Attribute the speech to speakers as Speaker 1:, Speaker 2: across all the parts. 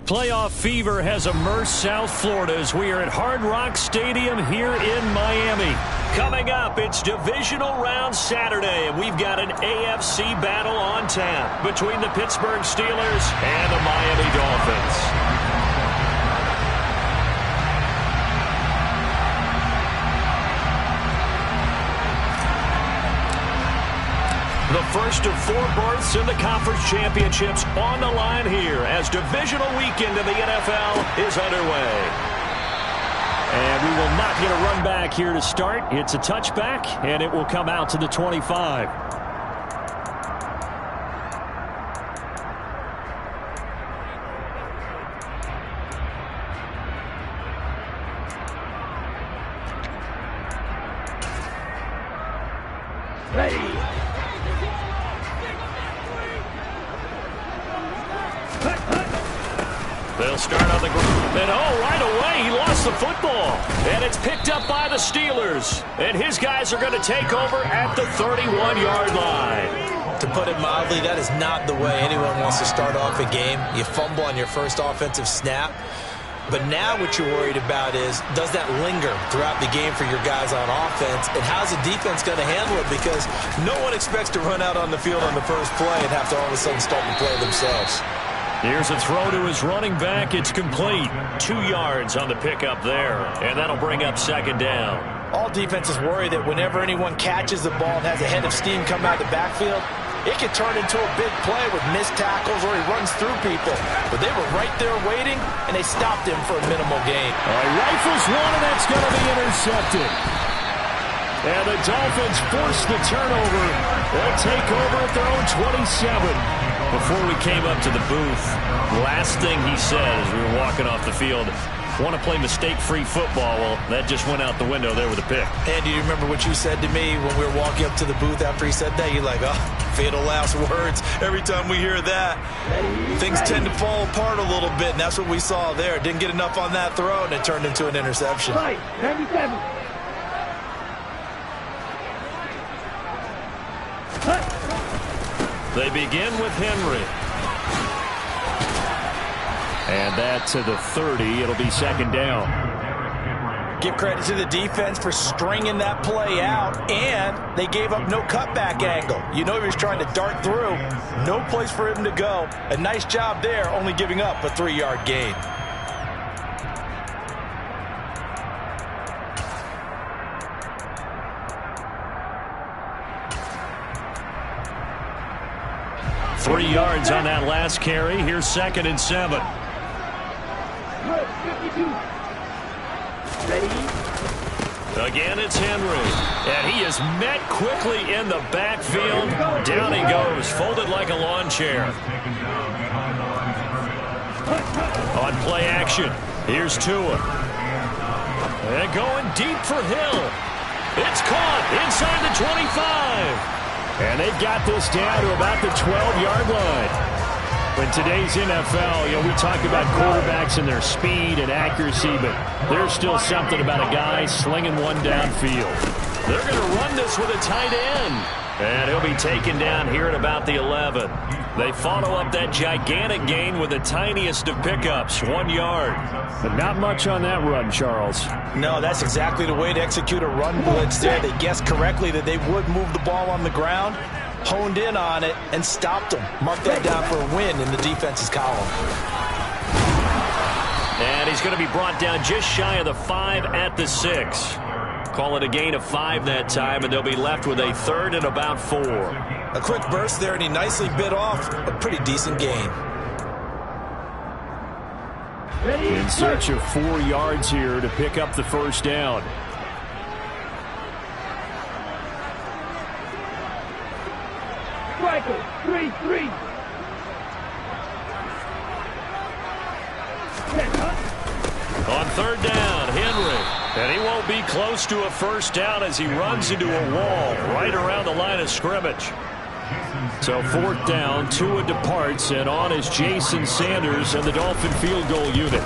Speaker 1: Playoff fever has immersed South Florida as we are at Hard Rock Stadium here in Miami. Coming up, it's divisional round Saturday, and we've got an AFC battle on tap between the Pittsburgh Steelers and the Miami Dolphins. The first of 4 berths in the conference championships on the line here as divisional weekend in the NFL is underway. And we will not get a run back here to start. It's a touchback, and it will come out to the 25. They'll start on the ground. And right away, he lost the football. And it's picked up by the Steelers. And his guys are going to take over at the 31-yard line.
Speaker 2: To put it mildly, that is not the way anyone wants to start off a game. You fumble on your first offensive snap. But now what you're worried about is, does that linger throughout the game for your guys on offense? And how's the defense going to handle it? Because no one expects to run out on the field on the first play and have to all of a sudden start to play themselves.
Speaker 1: Here's a throw to his running back. It's complete. 2 yards on the pickup there. And that'll bring up second down.
Speaker 2: All defenses worry that whenever anyone catches the ball and has a head of steam come out of the backfield, it can turn into a big play with missed tackles or he runs through people. But they were right there waiting, and they stopped him for a minimal gain.
Speaker 1: Rifles one, and that's going to be intercepted. And the Dolphins force the turnover. They'll take over at their own 27. Before we came up to the booth, the last thing he said as we were walking off the field, want to play mistake-free football. Well, that just went out the window there with a pick.
Speaker 2: And do you remember what you said to me when we were walking up to the booth after he said that? You're like, oh, fatal last words. Every time we hear that, things tend to fall apart a little bit, and that's what we saw there. Didn't get enough on that throw, and it turned into an interception.
Speaker 3: 97.
Speaker 1: They begin with Henry. And that to the 30. It'll be second down.
Speaker 2: Give credit to the defense for stringing that play out, and they gave up no cutback angle. You know he was trying to dart through. No place for him to go. A nice job there, only giving up a 3-yard gain.
Speaker 1: Three yards on that last carry. Here's second and 7. Again, it's Henry. And he is met quickly in the backfield. Down he goes, folded like a lawn chair. On play action, here's Tua. And going deep for Hill. It's caught inside the 25. And they've got this down to about the 12-yard line. In today's NFL, we talk about quarterbacks and their speed and accuracy, but there's still something about a guy slinging one downfield. They're going to run this with a tight end. And he'll be taken down here at about the 11. They follow up that gigantic gain with the tiniest of pickups, 1 yard. But not much on that run, Charles.
Speaker 2: No, that's exactly the way to execute a run blitz there. They guessed correctly that they would move the ball on the ground, honed in on it, and stopped them. Mark that down for a win in the defense's column.
Speaker 1: And he's going to be brought down just shy of the 5 at the 6. Call it a gain of 5 that time, and they'll be left with a 3rd and about 4.
Speaker 2: A quick burst there, and he nicely bit off a pretty decent gain.
Speaker 1: In search of 4 yards here to pick up the first down.
Speaker 3: Striker, 3-3.
Speaker 1: On 3rd down, Henry. And he won't be close to a first down as he runs into a wall right around the line of scrimmage. So 4th down, Tua departs, and on is Jason Sanders and the Dolphin field goal unit.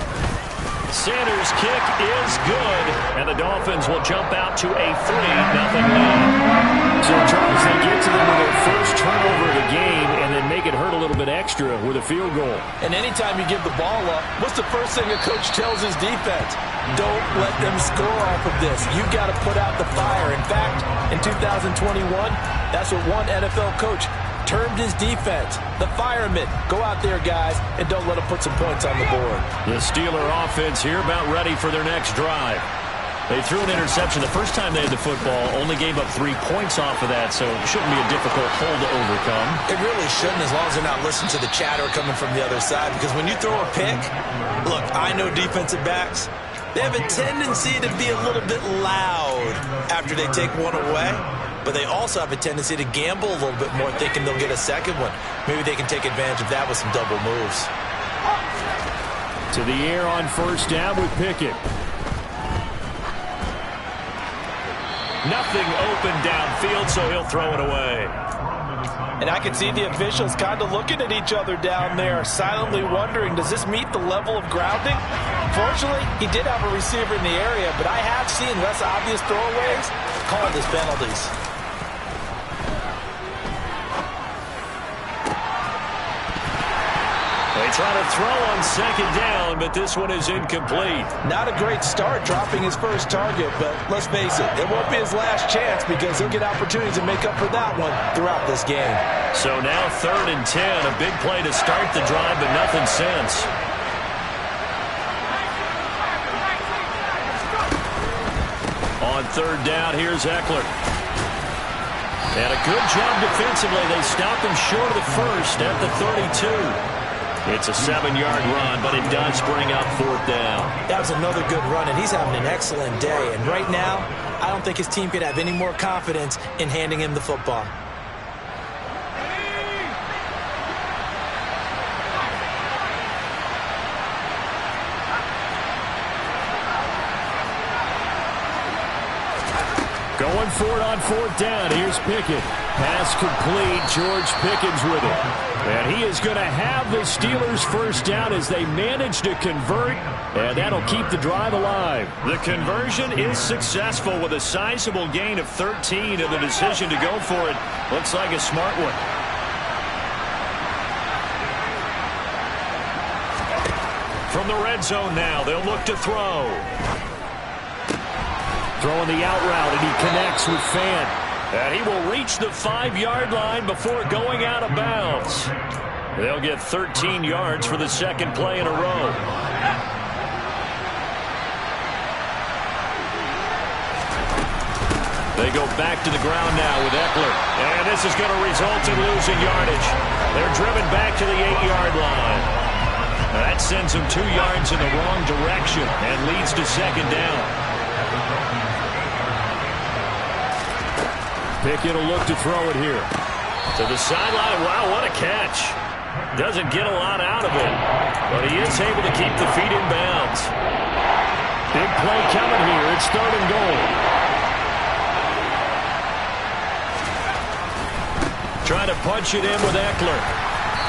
Speaker 1: Sanders' kick is good, and the Dolphins will jump out to a 3-0 lead. So, Charles, they get to them with their first turnover of the game and then make it hurt a little bit extra with a field goal.
Speaker 2: And anytime you give the ball up, what's the first thing a coach tells his defense? Don't let them score off of this. You've got to put out the fire. In fact, in 2021, that's what one NFL coach termed his defense, the firemen. Go out there, guys, and don't let them put some points on the board.
Speaker 1: The Steeler offense here about ready for their next drive. They threw an interception the first time they had the football, only gave up 3 points off of that, so it shouldn't be a difficult hole to overcome.
Speaker 2: It really shouldn't, as long as they're not listening to the chatter coming from the other side, because when you throw a pick, look, I know defensive backs, they have a tendency to be a little bit loud after they take one away. But they also have a tendency to gamble a little bit more, thinking they'll get a second one. Maybe they can take advantage of that with some double moves.
Speaker 1: To the air on first down with Pickett. Nothing open downfield, so he'll throw it away.
Speaker 2: And I can see the officials kind of looking at each other down there, silently wondering, does this meet the level of grounding? Fortunately, he did have a receiver in the area, but I have seen less obvious throwaways called as penalties.
Speaker 1: They try to throw on second down, but this one is incomplete.
Speaker 2: Not a great start dropping his first target, but let's face it, it won't be his last chance because he'll get opportunities to make up for that one throughout this game.
Speaker 1: So now 3rd and 10, a big play to start the drive, but nothing since. On 3rd down, here's Eckler. And a good job defensively. They stop him short of the first at the 32. It's a 7-yard run, but it does bring up 4th down.
Speaker 2: That was another good run, and he's having an excellent day. And right now, I don't think his team could have any more confidence in handing him the football.
Speaker 1: Going for it on 4th down. Here's Pickett. Pass complete. George Pickens with it. And he is going to have the Steelers first down as they manage to convert, and that'll keep the drive alive. The conversion is successful with a sizable gain of 13, and the decision to go for it looks like a smart one. From the red zone now, they'll look to throw. Throwing the out route, and he connects with Fant. And he will reach the 5-yard line before going out of bounds. They'll get 13 yards for the second play in a row. They go back to the ground now with Eckler. And this is going to result in losing yardage. They're driven back to the 8-yard line. That sends them 2 yards in the wrong direction and leads to second down. Pickett will look to throw it here. To the sideline. Wow, what a catch. Doesn't get a lot out of it, but he is able to keep the feet in bounds. Big play coming here. It's 3rd and goal. Trying to punch it in with Eckler.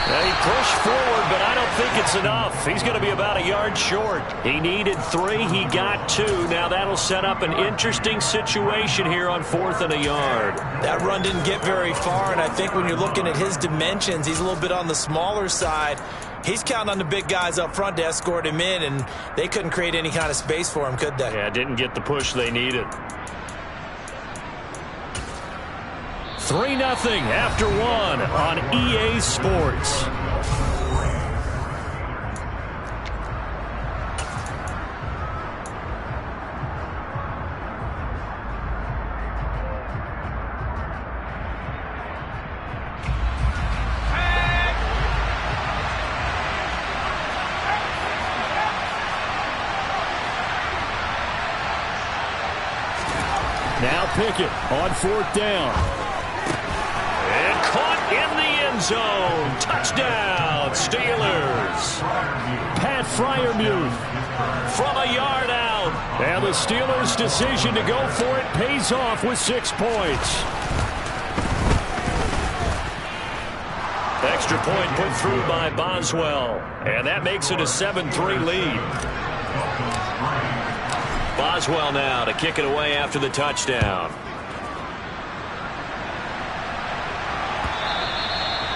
Speaker 1: He pushed forward, but I don't think it's enough. He's going to be about a yard short. He needed 3. He got 2. Now that'll set up an interesting situation here on 4th and a yard.
Speaker 2: That run didn't get very far, and I think when you're looking at his dimensions, he's a little bit on the smaller side. He's counting on the big guys up front to escort him in, and they couldn't create any kind of space for him, could they?
Speaker 1: Yeah, didn't get the push they needed. 3-0 after 1 on EA Sports. Now Pickett on 4th down. And caught in the end zone. Touchdown, Steelers. Pat Freiermuth from a yard out. And the Steelers' decision to go for it pays off with 6 points. Extra point put through by Boswell. And that makes it a 7-3 lead. Boswell now to kick it away after the touchdown.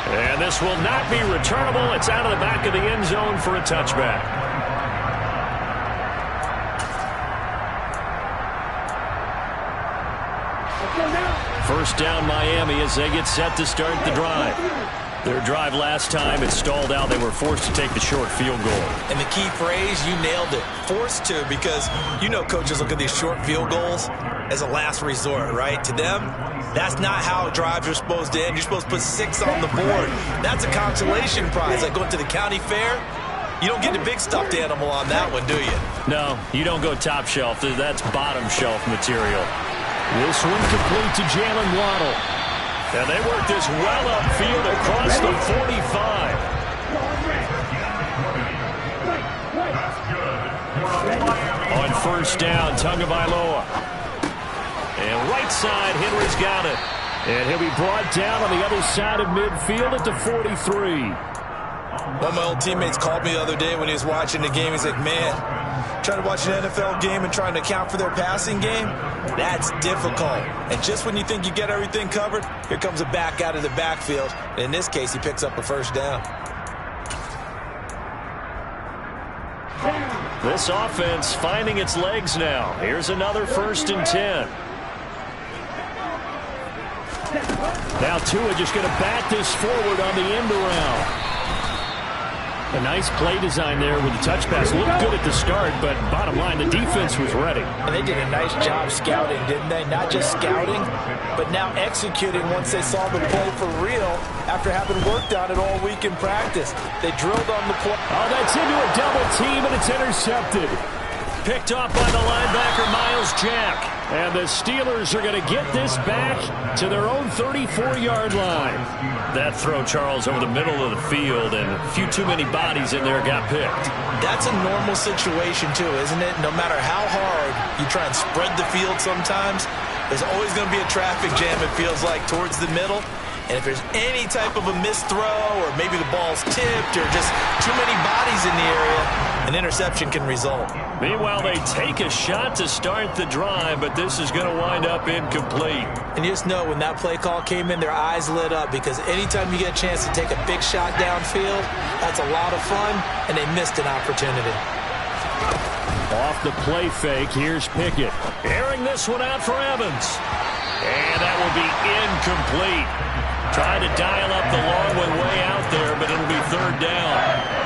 Speaker 1: And this will not be returnable. It's out of the back of the end zone for a touchback. First down Miami as they get set to start the drive. Their drive last time, it stalled out. They were forced to take the short field goal.
Speaker 2: And the key phrase, you nailed it. Forced to, because you know coaches look at these short field goals as a last resort, right? To them, that's not how drives are supposed to end. You're supposed to put 6 on the board. That's a consolation prize. Like going to the county fair, you don't get the big stuffed animal on that one, do you?
Speaker 1: No, you don't go top shelf. That's bottom shelf material. This one complete to Jalen Waddle. And they work this well upfield across the 45. On first down, Tagovailoa. And right side, Henry's got it. And he'll be brought down on the other side of midfield at the 43.
Speaker 2: One of my old teammates called me the other day when he was watching the game. He's like, man, trying to watch an NFL game and trying to account for their passing game, that's difficult. And just when you think you get everything covered, here comes a back out of the backfield. And in this case, he picks up a first down.
Speaker 1: This offense finding its legs now. Here's another 1st and 10. Now Tua just going to bat this forward on the end around. A nice play design there with the touch pass. Looked good at the start, but bottom line, the defense was ready.
Speaker 2: And they did a nice job scouting, didn't they? Not just scouting, but now executing once they saw the play for real after having worked on it all week in practice. They drilled on the play.
Speaker 1: Oh, that's into a double team, and it's intercepted. Picked off by the linebacker, Miles Jack. And the Steelers are going to get this back to their own 34-yard line. That throw, Charles, over the middle of the field, and a few too many bodies in there got picked.
Speaker 2: That's a normal situation, too, isn't it? No matter how hard you try and spread the field sometimes, there's always going to be a traffic jam, it feels like, towards the middle. And if there's any type of a missed throw, or maybe the ball's tipped, or just too many bodies in the area, an interception can result.
Speaker 1: Meanwhile, they take a shot to start the drive, but this is going to wind up incomplete.
Speaker 2: And you just know when that play call came in, their eyes lit up, because anytime you get a chance to take a big shot downfield, that's a lot of fun, and they missed an opportunity.
Speaker 1: Off the play fake, here's Pickett. Airing this one out for Evans. And that will be incomplete. Trying to dial up the long one way out there, but it'll be 3rd down.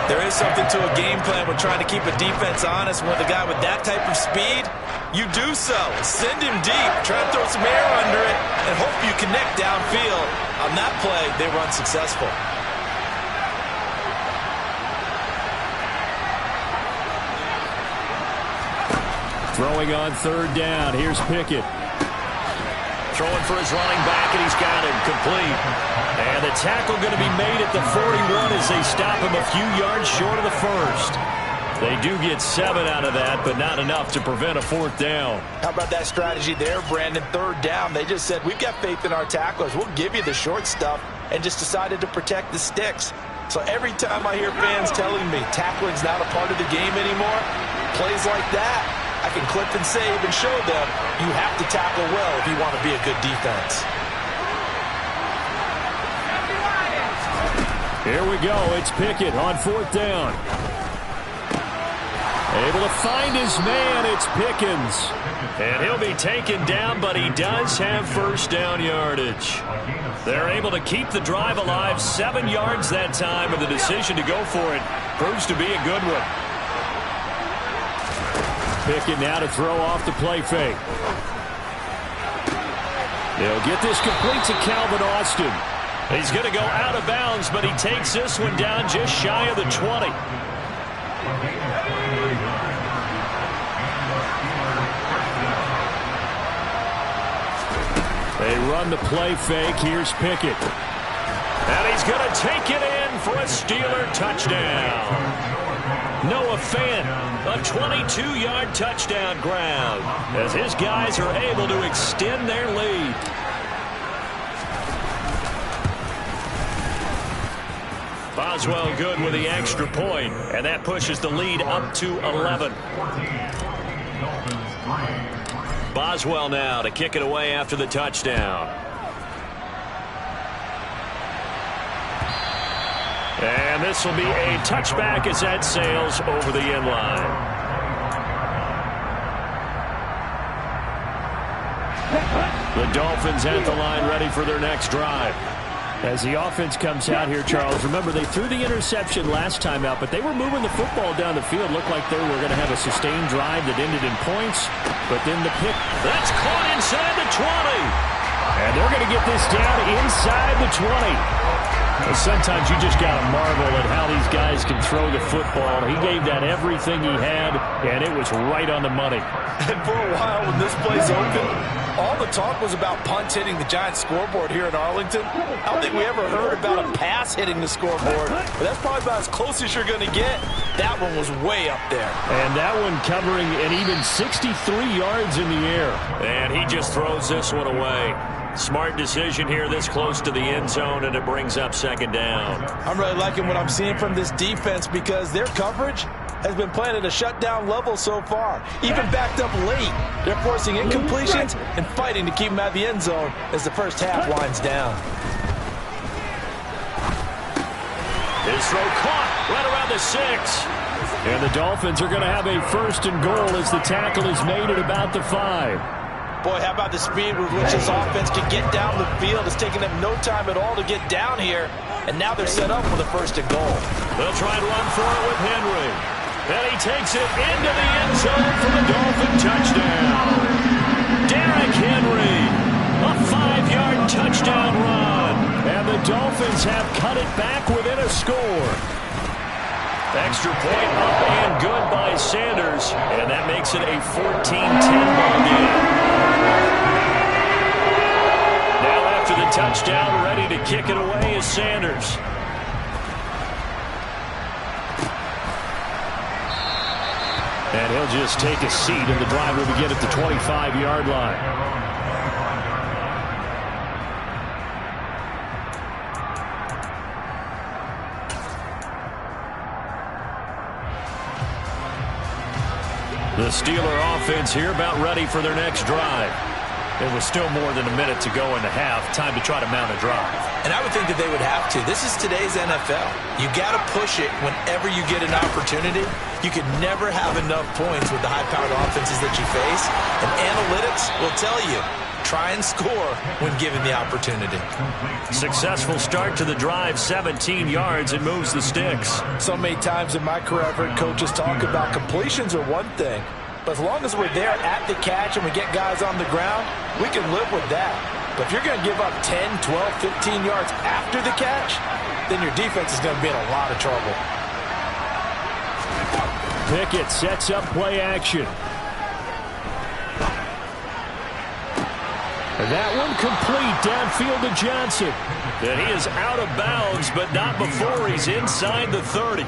Speaker 2: There is something to a game plan when trying to keep a defense honest. With a guy with that type of speed, you do so. Send him deep, try to throw some air under it, and hope you connect downfield. On that play, they were unsuccessful.
Speaker 1: Throwing on 3rd down, here's Pickett. Throwing for his running back, and he's got it complete. And the tackle going to be made at the 41 as they stop him a few yards short of the 1st. They do get 7 out of that, but not enough to prevent a 4th down.
Speaker 2: How about that strategy there, Brandon? 3rd down. They just said, we've got faith in our tacklers. We'll give you the short stuff, and just decided to protect the sticks. So every time I hear fans telling me tackling's not a part of the game anymore, plays like that, I can clip and save and show them you have to tackle well if you want to be a good defense.
Speaker 1: Here we go. It's Pickett on 4th down. Able to find his man. It's Pickens. And he'll be taken down, but he does have 1st down yardage. They're able to keep the drive alive. 7 yards that time, and the decision to go for it proves to be a good one. Pickett now to throw off the play fake. They'll get this complete to Calvin Austin. He's going to go out of bounds, but he takes this one down just shy of the 20. They run the play fake. Here's Pickett. And he's going to take it in for a Steeler touchdown. Noah Fant, a 22-yard touchdown ground, as his guys are able to extend their lead. Boswell good with the extra point, and that pushes the lead up to 11. Boswell now to kick it away after the touchdown. And this will be a touchback as that sails over the end line. The Dolphins at the line ready for their next drive. As the offense comes out here, Charles, remember they threw the interception last time out, but they were moving the football down the field. Looked like they were going to have a sustained drive that ended in points, but then the pick. That's caught inside the 20. And they're going to get this down inside the 20. Well, sometimes you just got to marvel at how these guys can throw the football. He gave that everything he had, and it was right on the money.
Speaker 2: And for a while when this play's open, all the talk was about punts hitting the Giants scoreboard here in Arlington. I don't think we ever heard about a pass hitting the scoreboard, but that's probably about as close as you're going to get. That one was way up there.
Speaker 1: And that one covering an even 63 yards in the air. And he just throws this one away. Smart decision here this close to the end zone, and it brings up second down.
Speaker 2: I'm really liking what I'm seeing from this defense because their coverage has been playing at a shutdown level so far. Even backed up late, they're forcing incompletions and fighting to keep them out of the end zone as the first half winds down.
Speaker 1: His throw caught right around the 6. And the Dolphins are going to have a first and goal as the tackle is made at about the 5.
Speaker 2: Boy, how about the speed with which this offense can get down the field? It's taking them no time at all to get down here. And now they're set up for the first and goal.
Speaker 1: They'll try and run for it with Henry. And he takes it into the end zone for the Dolphin touchdown. Derrick Henry, a 5-yard touchdown run. And the Dolphins have cut it back within a score. Extra point up and good by Sanders. And that makes it a 14-10 ball game. Now after the touchdown, ready to kick it away is Sanders. And he'll just take a seat, and the drive will begin at the 25-yard line. The Steeler offense here about ready for their next drive. There was still more than a minute to go in the half. Time to try to mount a drive.
Speaker 2: And I would think that they would have to. This is today's NFL. You got to push it whenever you get an opportunity. You can never have enough points with the high-powered offenses that you face. And analytics will tell you, try and score when given the opportunity.
Speaker 1: Successful start to the drive, 17 yards, and moves the sticks.
Speaker 2: So many times in my career I've heard coaches talk about completions are one thing, but as long as we're there at the catch and we get guys on the ground, we can live with that. But if you're going to give up 10, 12, 15 yards after the catch, then your defense is going to be in a lot of trouble.
Speaker 1: Pickett sets up play action. That one complete downfield to Johnson. And he is out of bounds, but not before he's inside the 30.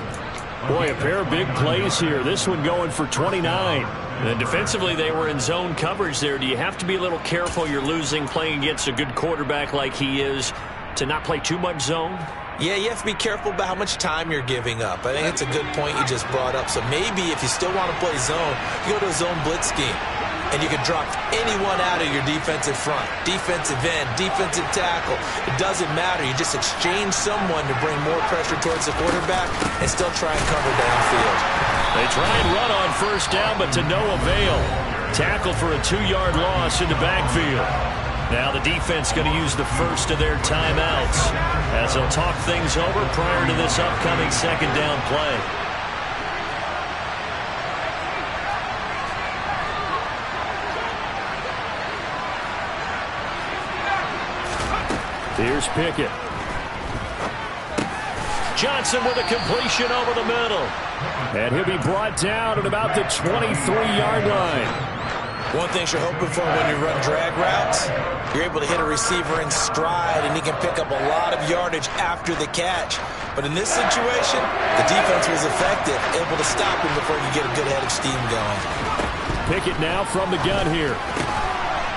Speaker 1: Boy, a pair of big plays here. This one going for 29. And defensively, they were in zone coverage there. Do you have to be a little careful? You're losing playing against a good quarterback like he is to not play too much zone?
Speaker 2: Yeah, you have to be careful about how much time you're giving up. I think it's a good point you just brought up. So maybe if you still want to play zone, you go to a zone blitz scheme. And you can drop anyone out of your defensive front, defensive end, defensive tackle. It doesn't matter. You just exchange someone to bring more pressure towards the quarterback and still try and cover downfield.
Speaker 1: They try and run on first down, but to no avail. Tackle for a 2-yard loss in the backfield. Now the defense going to use the first of their timeouts as they'll talk things over prior to this upcoming second down play. Here's Pickett. Johnson with a completion over the middle. And he'll be brought down at about the 23-yard line.
Speaker 2: One thing you're hoping for when you run drag routes, you're able to hit a receiver in stride, and he can pick up a lot of yardage after the catch. But in this situation, the defense was effective, able to stop him before you get a good head of steam going.
Speaker 1: Pickett now from the gun here.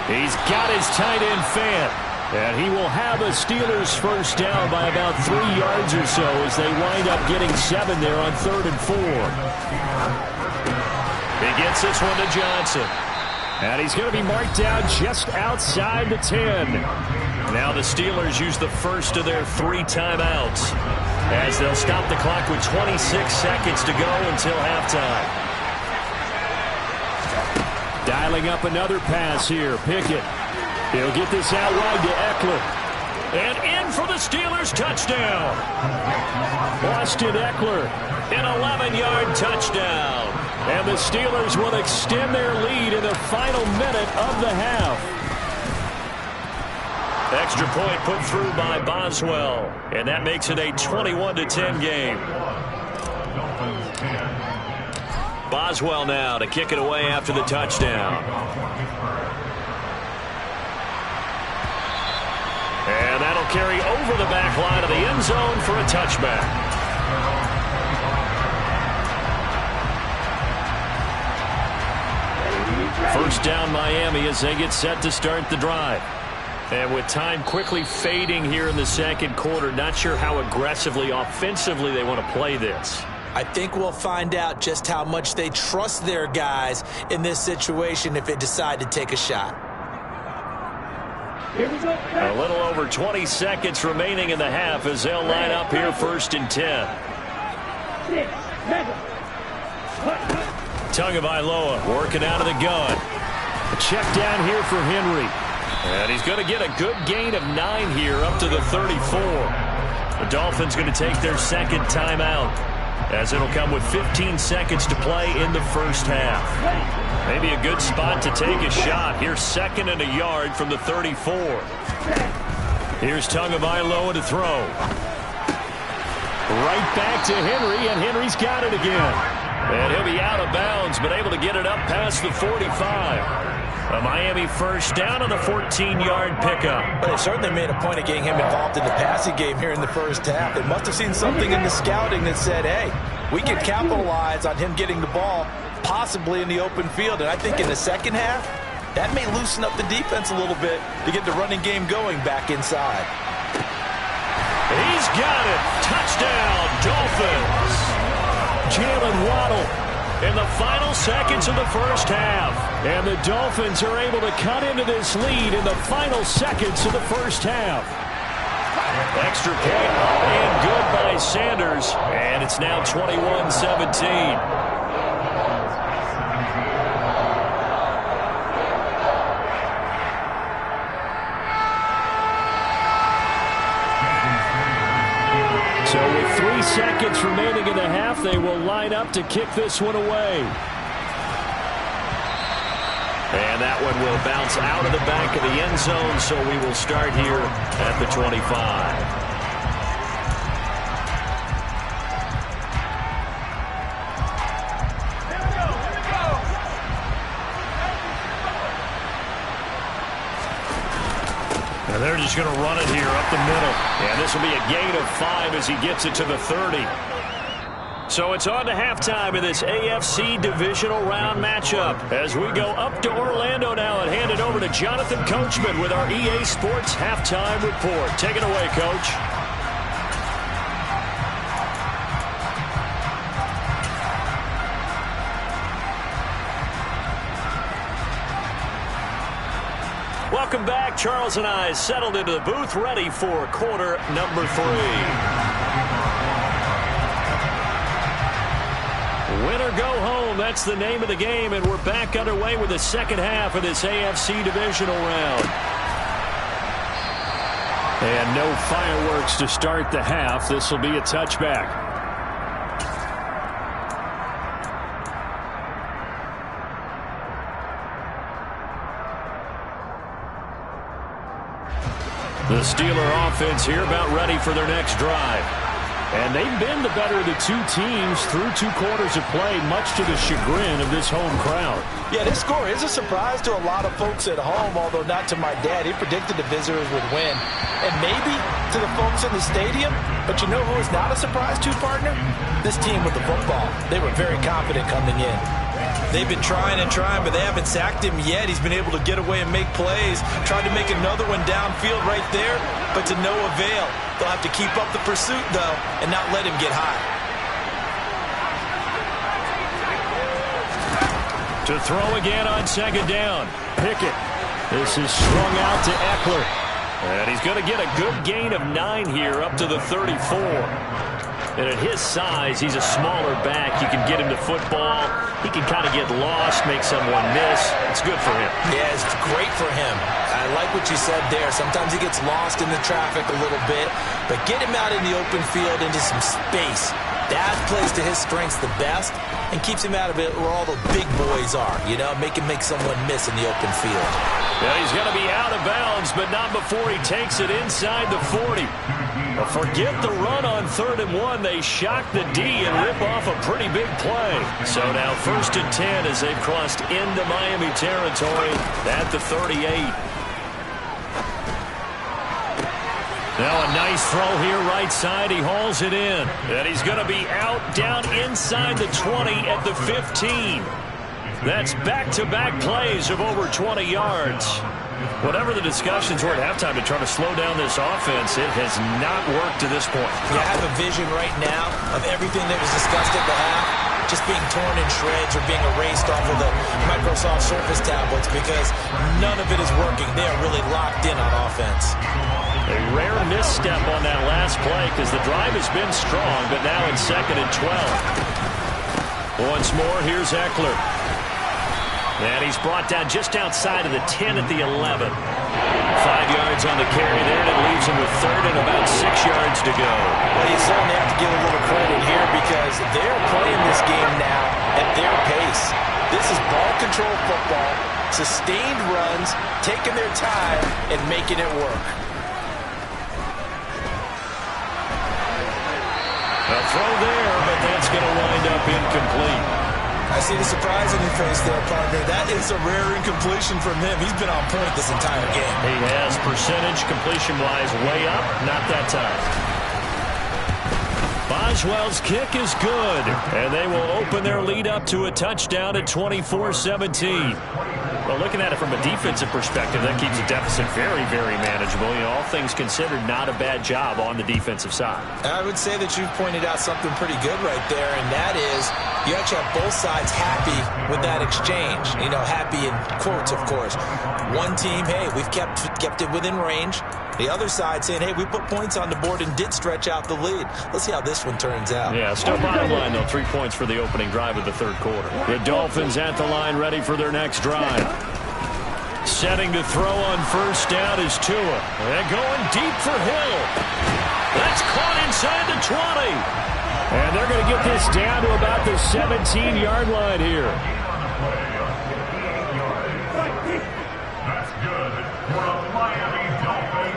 Speaker 1: He's got his tight end Fant. And he will have a Steelers first down by about 3 yards or so as they wind up getting 7 there on 3rd and 4. He gets this one to Johnson. And he's going to be marked down just outside the 10. Now the Steelers use the first of their 3 timeouts as they'll stop the clock with 26 seconds to go until halftime. Dialing up another pass here. Pickett. He'll get this out wide to Eckler. And in for the Steelers touchdown. Austin Eckler, an 11-yard touchdown. And the Steelers will extend their lead in the final minute of the half. Extra point put through by Boswell. And that makes it a 21-10 game. Boswell now to kick it away after the touchdown. And that'll carry over the back line of the end zone for a touchback. First down Miami as they get set to start the drive. And with time quickly fading here in the second quarter, not sure how aggressively, offensively they want to play this.
Speaker 2: I think we'll find out just how much they trust their guys in this situation if they decide to take a shot.
Speaker 3: Here we go.
Speaker 1: A little over 20 seconds remaining in the half as they'll line up here 1st and 10.
Speaker 3: 6, mega.
Speaker 1: Tagovailoa working out of the gun. A check down here for Henry. And he's going to get a good gain of 9 here up to the 34. The Dolphins going to take their second timeout as it'll come with 15 seconds to play in the first half. Maybe a good spot to take a shot. Here's 2nd and a yard from the 34. Here's Tagovailoa to throw. Right back to Henry, and Henry's got it again. And he'll be out of bounds, but able to get it up past the 45. A Miami first down on the 14-yard pickup.
Speaker 2: But they certainly made a point of getting him involved in the passing game here in the first half. They must have seen something in the scouting that said, hey, we can capitalize on him getting the ball possibly in the open field. And I think in the second half, that may loosen up the defense a little bit to get the running game going back inside.
Speaker 1: He's got it. Touchdown, Dolphins. Jalen Waddle in the final seconds of the first half. And the Dolphins are able to cut into this lead in the final seconds of the first half. Extra point up and good by Sanders. And it's now 21-17. So with 3 seconds remaining in the half, they will line up to kick this one away. And that one will bounce out of the back of the end zone, so we will start here at the 25. And they're just going to run it here up the middle. And this will be a gain of 5 as he gets it to the 30. So it's on to halftime in this AFC divisional round matchup as we go up to Orlando now and hand it over to Jonathan Coachman with our EA Sports halftime report. Take it away, Coach. Welcome back. Charles and I settled into the booth ready for quarter number 3. Win or go home, that's the name of the game, and we're back underway with the second half of this AFC divisional round. And no fireworks to start the half. This will be a touchback. The Steeler offense here about ready for their next drive. And they've been the better of the two teams through 2 quarters of play, much to the chagrin of this home crowd.
Speaker 2: Yeah, this score is a surprise to a lot of folks at home, although not to my dad. He predicted the visitors would win. And maybe to the folks in the stadium. But you know who is not a surprise to, partner? This team with the football. They were very confident coming in. They've been trying and trying, but they haven't sacked him yet. He's been able to get away and make plays. Tried to make another one downfield right there, but to no avail. They'll have to keep up the pursuit, though, and not let him get high.
Speaker 1: To throw again on second down. Pickett. This is swung out to Eckler. And he's going to get a good gain of 9 here up to the 34. And at his size, he's a smaller back. You can get him to football. He can kind of get lost, make someone miss. It's good for him.
Speaker 2: Yeah, it's great for him. I like what you said there. Sometimes he gets lost in the traffic a little bit, but get him out in the open field into some space. That plays to his strengths the best and keeps him out of it where all the big boys are, you know, make him make someone miss in the open field.
Speaker 1: Yeah, he's going to be out of bounds, but not before he takes it inside the 40. Well, forget the run on 3rd and 1. They shock the D and rip off a pretty big play. So now 1st and 10 as they've crossed into Miami territory at the 38. Now a nice throw here right side. He hauls it in. And he's going to be out down inside the 20 at the 15. That's back-to-back plays of over 20 yards. Whatever the discussions were at halftime to try to slow down this offense, it has not worked to this point.
Speaker 2: Yeah, I have a vision right now of everything that was discussed at the half just being torn in shreds or being erased off of the Microsoft Surface tablets because none of it is working. They are really locked in on offense.
Speaker 1: A rare misstep on that last play because the drive has been strong, but now in 2nd and 12. Once more, here's Eckler. And he's brought down just outside of the 10 at the 11. 5 yards on the carry there, and it leaves him with 3rd and about 6 yards to go.
Speaker 2: Well, you certainly have to give a little credit here because they're playing this game now at their pace. This is ball control football, sustained runs, taking their time, and making it work.
Speaker 1: A throw there, but that's going to wind up incomplete.
Speaker 2: I see the surprise on your face there, partner. That is a rare incompletion from him. He's been on point this entire game.
Speaker 1: He has percentage completion-wise way up, not that time. Boswell's kick is good, and they will open their lead up to a touchdown at 24-17. Well, looking at it from a defensive perspective, that keeps the deficit very, very manageable. You know, all things considered, not a bad job on the defensive side.
Speaker 2: I would say that you've pointed out something pretty good right there, and that is you actually have both sides happy with that exchange. You know, happy in quotes, of course. One team, hey, we've kept it within range. The other side saying, hey, we put points on the board and did stretch out the lead. Let's see how this one turns out.
Speaker 1: Yeah, still bottom line, though, 3 points for the opening drive of the 3rd quarter. The Dolphins at the line ready for their next drive. Setting to throw on 1st down is Tua. And going deep for Hill. That's caught inside the 20. And they're going to get this down to about the 17-yard line here.
Speaker 4: That's good for the Miami Dolphins.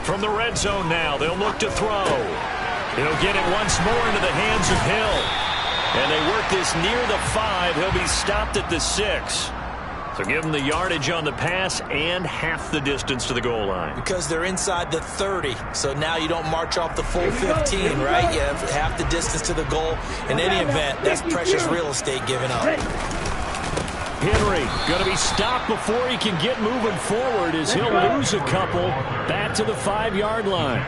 Speaker 1: From the red zone now, they'll look to throw. He'll get it once more into the hands of Hill. And they work this near the 5. He'll be stopped at the 6. So give them the yardage on the pass and half the distance to the goal line.
Speaker 2: Because they're inside the 30, so now you don't march off the full 15, right? You have half the distance to the goal. In any event, that's precious real estate given up.
Speaker 1: Henry going to be stopped before he can get moving forward as he'll lose a couple back to the 5-yard line.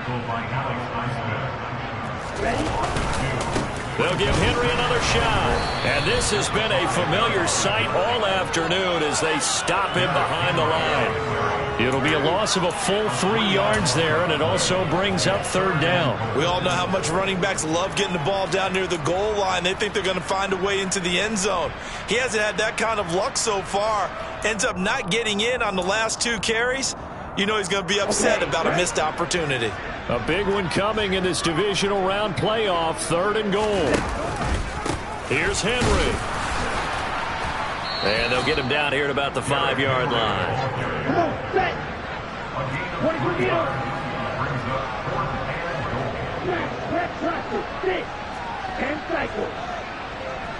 Speaker 1: They'll give Henry another shot. And this has been a familiar sight all afternoon as they stop him behind the line. It'll be a loss of a full 3 yards there, and it also brings up 3rd down.
Speaker 2: We all know how much running backs love getting the ball down near the goal line. They think they're going to find a way into the end zone. He hasn't had that kind of luck so far. Ends up not getting in on the last 2 carries. You know he's going to be upset about a missed opportunity.
Speaker 1: A big one coming in this divisional round playoff, 3rd and goal. Here's Henry. And they'll get him down here at about the 5-yard line.
Speaker 3: Come on, set. 24 meters. Red tractor, 6. 10 cycles.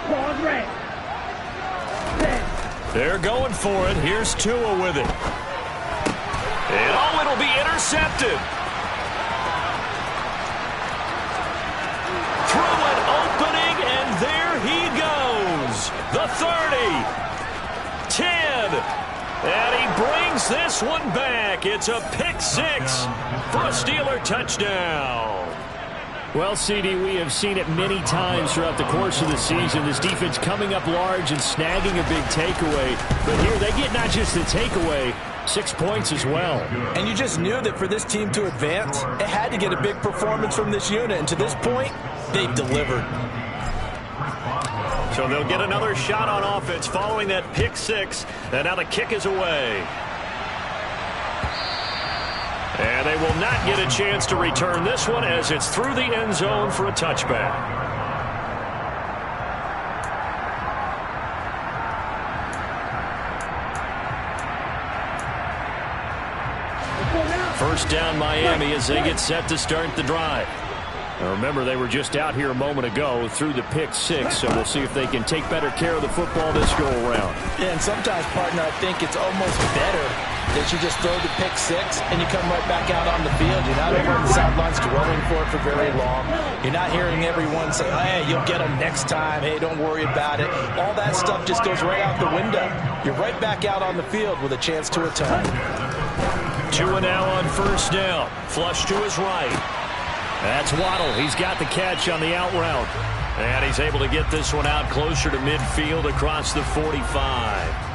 Speaker 3: Pause red. 10.
Speaker 1: They're going for it. Here's Tua with it. And oh, it'll be intercepted. the 30, 10, and he brings this one back. It's a pick six for a Steeler touchdown.
Speaker 5: Well, CD, we have seen it many times throughout the course of the season. This defense coming up large and snagging a big takeaway. But here they get not just the takeaway, 6 points as well.
Speaker 2: And you just knew that for this team to advance, it had to get a big performance from this unit. And to this point, they've delivered.
Speaker 1: So they'll get another shot on offense following that pick six. And now the kick is away. And they will not get a chance to return this one as it's through the end zone for a touchback. First down Miami as they get set to start the drive. Now remember, they were just out here a moment ago through the pick six, so we'll see if they can take better care of the football this go around.
Speaker 2: Yeah, and sometimes, partner, I think it's almost better that you just throw the pick six and you come right back out on the field. You're not over on the sidelines dwelling for it for very long. You're not hearing everyone say, hey, you'll get them next time. Hey, don't worry about it. All that stuff just goes right out the window. You're right back out on the field with a chance to return.
Speaker 1: Tua now on first down. Flush to his right. That's Waddle. He's got the catch on the out route. And he's able to get this one out closer to midfield across the 45.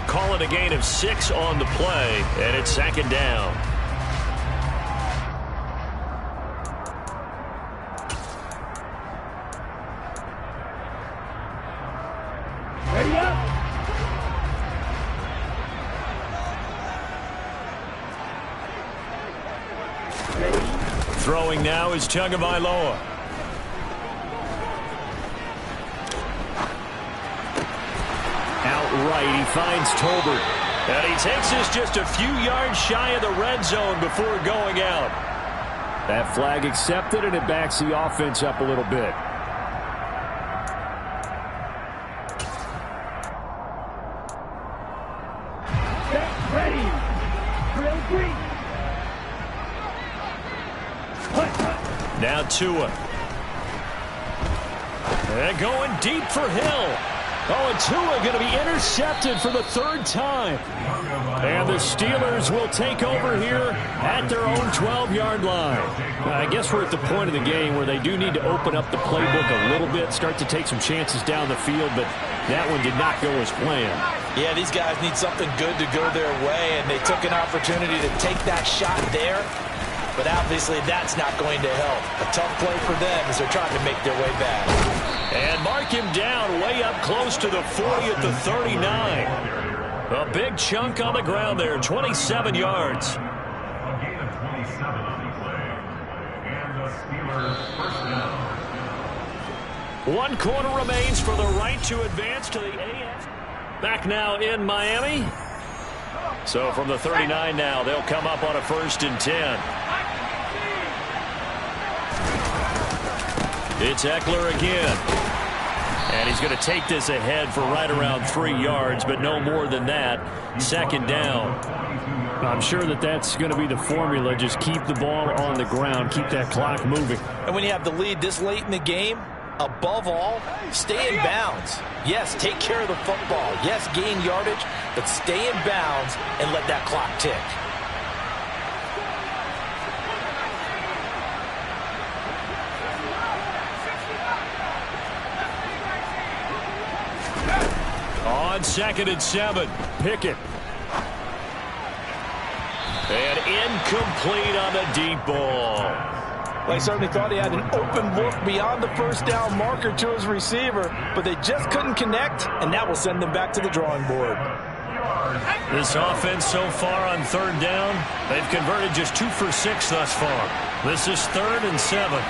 Speaker 1: Call it a gain of 6 on the play, and it's second down.
Speaker 3: Ready up.
Speaker 1: Throwing now is Tagovailoa. Outright, he finds Tolbert. And he takes this just a few yards shy of the red zone before going out.
Speaker 5: That flag accepted, and it backs the offense up a little bit.
Speaker 3: Set, ready. Drill green.
Speaker 1: Now Tua. And going deep for Hill. Oh, and Tua going to be intercepted for the third time. And the Steelers will take over here at their own 12-yard line. I guess we're at the point of the game where they do need to open up the playbook a little bit, start to take some chances down the field, but that one did not go as planned.
Speaker 2: Yeah, these guys need something good to go their way, and they took an opportunity to take that shot there. But obviously that's not going to help. A tough play for them as they're trying to make their way back.
Speaker 1: And mark him down way up close to the 40 at the 39. A big chunk on the ground there, 27 yards.
Speaker 4: A gain of 27 on the play. And the Steelers first down.
Speaker 1: 1 quarter remains for the right to advance to the AF. Back now in Miami. So from the 39 now, they'll come up on a 1st and 10. It's Eckler again. And he's going to take this ahead for right around 3 yards, but no more than that. Second down.
Speaker 5: I'm sure that that's going to be the formula. Just keep the ball on the ground. Keep that clock moving.
Speaker 2: And when you have the lead this late in the game, above all, stay in bounds. Yes, take care of the football. Yes, gain yardage, but stay in bounds and let that clock tick.
Speaker 1: On 2nd and 7, Pickett. And incomplete on the deep ball.
Speaker 2: They certainly thought he had an open look beyond the first down marker to his receiver, but they just couldn't connect, and that will send them back to the drawing board.
Speaker 1: This offense so far on 3rd down, they've converted just 2 for 6 thus far. This is 3rd and 7.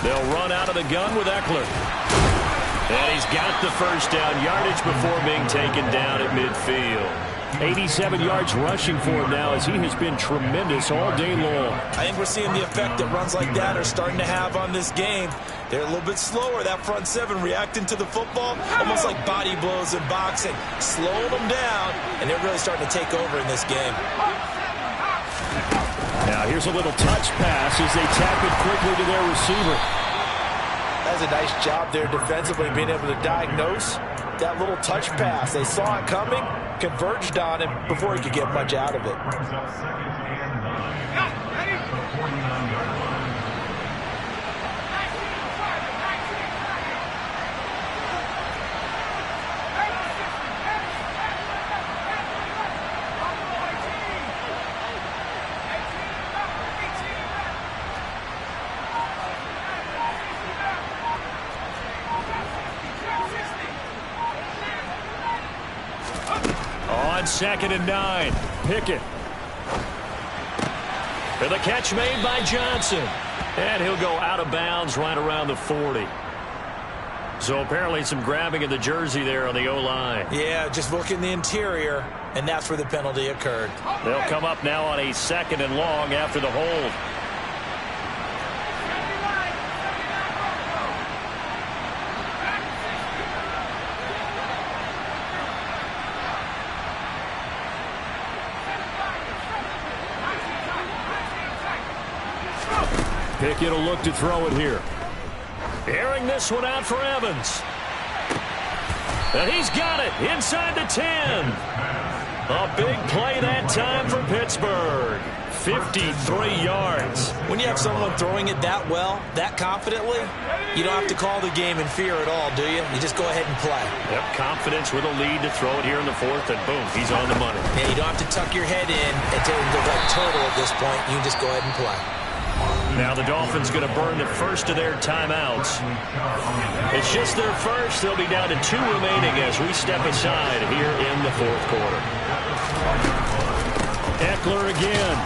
Speaker 1: They'll run out of the gun with Eckler. And he's got the first down yardage before being taken down at midfield.
Speaker 5: 87 yards rushing for him now as he has been tremendous all day long.
Speaker 2: I think we're seeing the effect that runs like that are starting to have on this game. They're a little bit slower, that front 7 reacting to the football, almost like body blows in boxing, slowing them down, and they're really starting to take over in this game.
Speaker 5: Now here's a little touch pass as they tap it quickly to their receiver.
Speaker 2: That's a nice job there defensively, being able to diagnose that little touch pass. They saw it coming, converged on him before he could get much out of it.
Speaker 4: Brings up 2nd and 9 at the 49-yard line.
Speaker 1: On 2nd and 9, Pickett. And the catch made by Johnson. And he'll go out of bounds right around the 40. So apparently some grabbing of the jersey there on the O-line.
Speaker 2: Yeah, just look in the interior, and that's where the penalty occurred.
Speaker 1: They'll come up now on a 2nd and long after the hold. Pickett will look to throw it here. Airing this one out for Evans. And he's got it inside the 10. A big play that time for Pittsburgh. 53 yards.
Speaker 2: When you have someone throwing it that well, that confidently, you don't have to call the game in fear at all, do you? You just go ahead and play.
Speaker 1: Yep, confidence with a lead to throw it here in the 4th, and boom, he's on the money.
Speaker 2: Yeah, you don't have to tuck your head in and look like turtle at this point. You can just go ahead and play.
Speaker 1: Now the Dolphins going to burn the first of their timeouts. It's just their first. They'll be down to 2 remaining as we step aside here in the 4th quarter. Eckler again.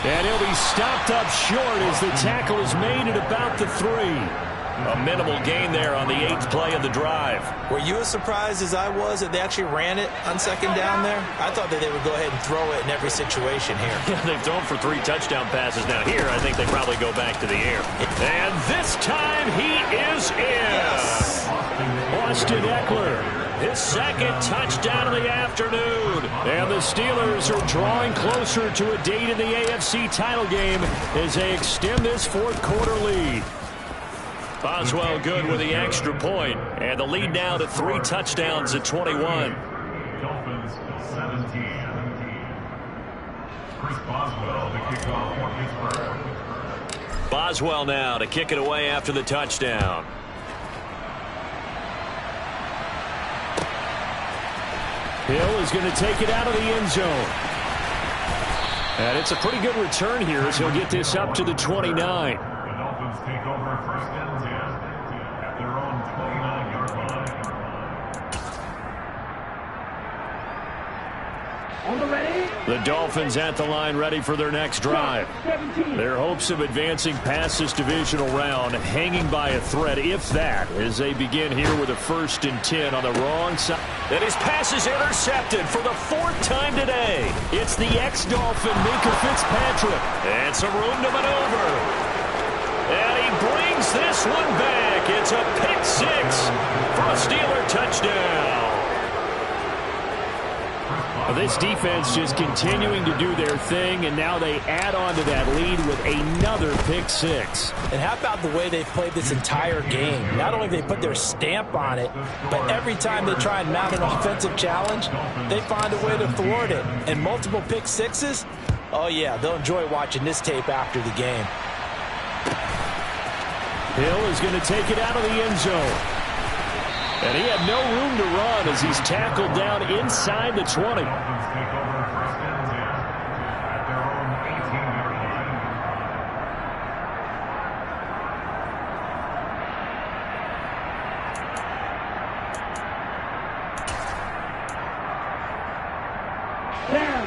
Speaker 1: And he'll be stopped up short as the tackle is made at about the 3. A minimal gain there on the 8th play of the drive.
Speaker 2: Were you as surprised as I was that they actually ran it on 2nd down there? I thought that they would go ahead and throw it in every situation here.
Speaker 1: They've thrown for 3 touchdown passes. Now here, I think they probably go back to the air. And this time he is in.
Speaker 2: Yes.
Speaker 1: Austin Eckler, his 2nd touchdown of the afternoon. And the Steelers are drawing closer to a date in the AFC title game as they extend this 4th quarter lead. Boswell good with the extra point, and the lead now to 3 touchdowns at 21.
Speaker 4: Dolphins 17. Chris Boswell, the kickoff for Pittsburgh.
Speaker 1: Boswell now to kick it away after the touchdown. Hill is going to take it out of the end zone. And it's a pretty good return here as he'll get this up to the 29.
Speaker 4: The Dolphins take over 1st and 10 at their own 29-yard line.
Speaker 3: On the ready.
Speaker 1: The Dolphins at the line ready for their next drive.
Speaker 3: 17.
Speaker 1: Their hopes of advancing past this divisional round hanging by a thread, if that, as they begin here with a 1st and 10 on the wrong side. And his pass is intercepted for the 4th time today. It's the ex-Dolphin, Minkah Fitzpatrick. And some room to maneuver. And he brings this one back. It's a pick 6 for a Steeler touchdown. This defense just continuing to do their thing, and now they add on to that lead with another pick 6.
Speaker 2: And how about the way they've played this entire game? Not only have they put their stamp on it, but every time they try and mount an offensive challenge, they find a way to thwart it. And multiple pick 6s, oh yeah, they'll enjoy watching this tape after the game.
Speaker 1: Hill is going to take it out of the end zone. And he had no room to run as he's tackled down inside the 20.
Speaker 4: Dolphins take over 1st and 10 at their own 18-yard
Speaker 3: Down.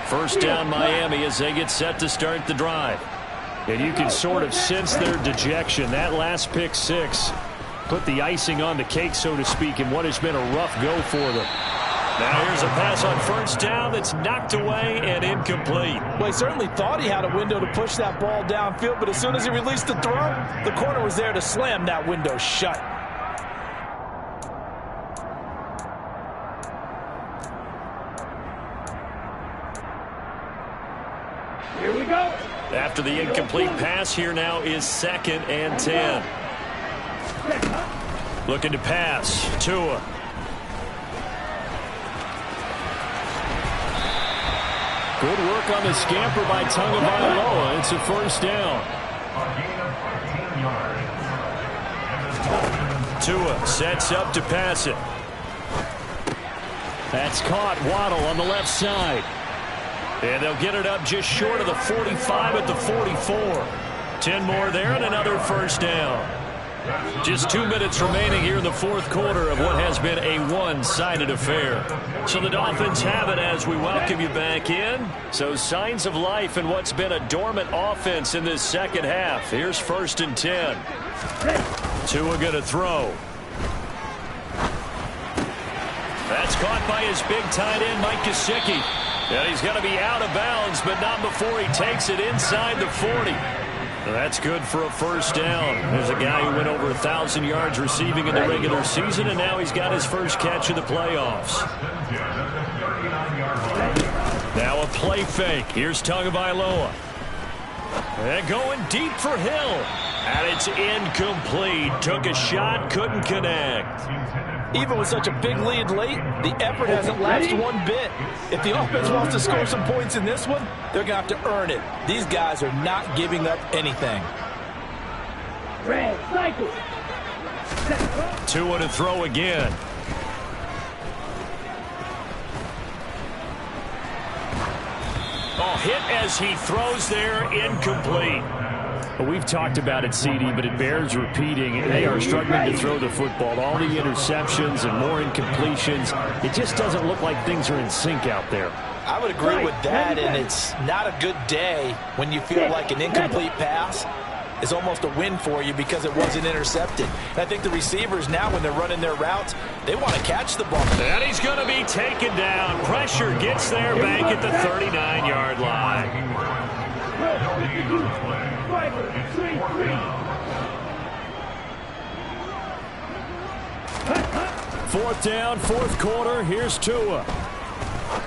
Speaker 1: 1st down Miami as they get set to start the drive. And you can sort of sense their dejection. That last pick 6 put the icing on the cake, so to speak, in what has been a rough go for them. Now here's a pass on 1st down that's knocked away and incomplete.
Speaker 2: Well, he certainly thought he had a window to push that ball downfield, but as soon as he released the throw, the corner was there to slam that window shut.
Speaker 3: Here we go.
Speaker 1: After the incomplete pass, here now is 2nd and 10. Looking to pass. Tua.
Speaker 5: Good work on the scamper by Tagovailoa. It's a first down.
Speaker 4: A gain of 15 yards.
Speaker 1: Tua sets up to pass it. That's caught. Waddle on the left side. And they'll get it up just short of the 45 at the 44. 10 more there and another first down. Just 2 minutes remaining here in the fourth quarter of what has been a one-sided affair. So the Dolphins have it as we welcome you back in. So signs of life in what's been a dormant offense in this second half. Here's 1st and 10. Tua going to throw. That's caught by his big tight end, Mike Gesicki. And he's going to be out of bounds, but not before he takes it inside the 40. That's good for a first down. There's a guy who went over 1,000 yards receiving in the regular season, and now he's got his first catch of the playoffs. Now a play fake. Here's Tagovailoa. And going deep for Hill. And it's incomplete. Took a shot, couldn't connect.
Speaker 2: Even with such a big lead late, the effort hasn't lapsed one bit. If the offense wants to score some points in this one, they're going to have to earn it. These guys are not giving up anything.
Speaker 1: Tua to throw again. Oh, hit as he throws there, incomplete.
Speaker 5: Well, we've talked about it, CD, but it bears repeating. They are struggling to throw the football. All the interceptions and more incompletions. It just doesn't look like things are in sync out there.
Speaker 2: I would agree with that, and it's not a good day when you feel like an incomplete pass is almost a win for you because it wasn't intercepted. And I think the receivers now, when they're running their routes, they want to catch the ball.
Speaker 1: And he's going to be taken down. Pressure gets there back at the 39-yard line. Fourth down, fourth quarter. Here's Tua.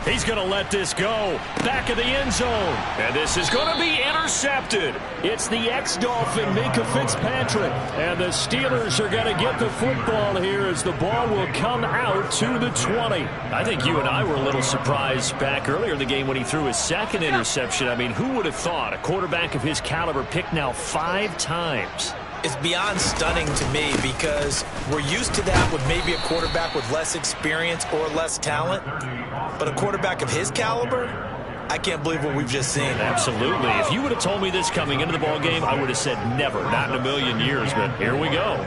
Speaker 1: He's going to let this go. Back of the end zone. And this is going to be intercepted. It's the ex-Dolphin, Minkah Fitzpatrick. And the Steelers are going to get the football here as the ball will come out to the 20. I think you and I were a little surprised back earlier in the game when he threw his second interception. I mean, who would have thought a quarterback of his caliber picked now 5 times?
Speaker 2: It's beyond stunning to me because we're used to that with maybe a quarterback with less experience or less talent. But a quarterback of his caliber, I can't believe what we've just seen.
Speaker 1: Absolutely. If you would have told me this coming into the ball game, I would have said never, not in a million years. But here we go.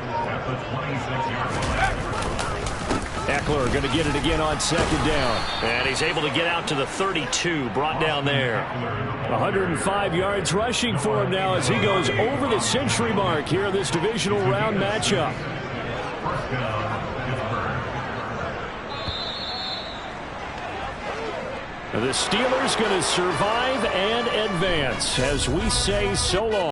Speaker 1: Eckler going to get it again on second down. And he's able to get out to the 32, brought down there. 105 yards rushing for him now as he goes over the century mark here in this divisional round matchup. The Steelers going to survive and advance as we say so long.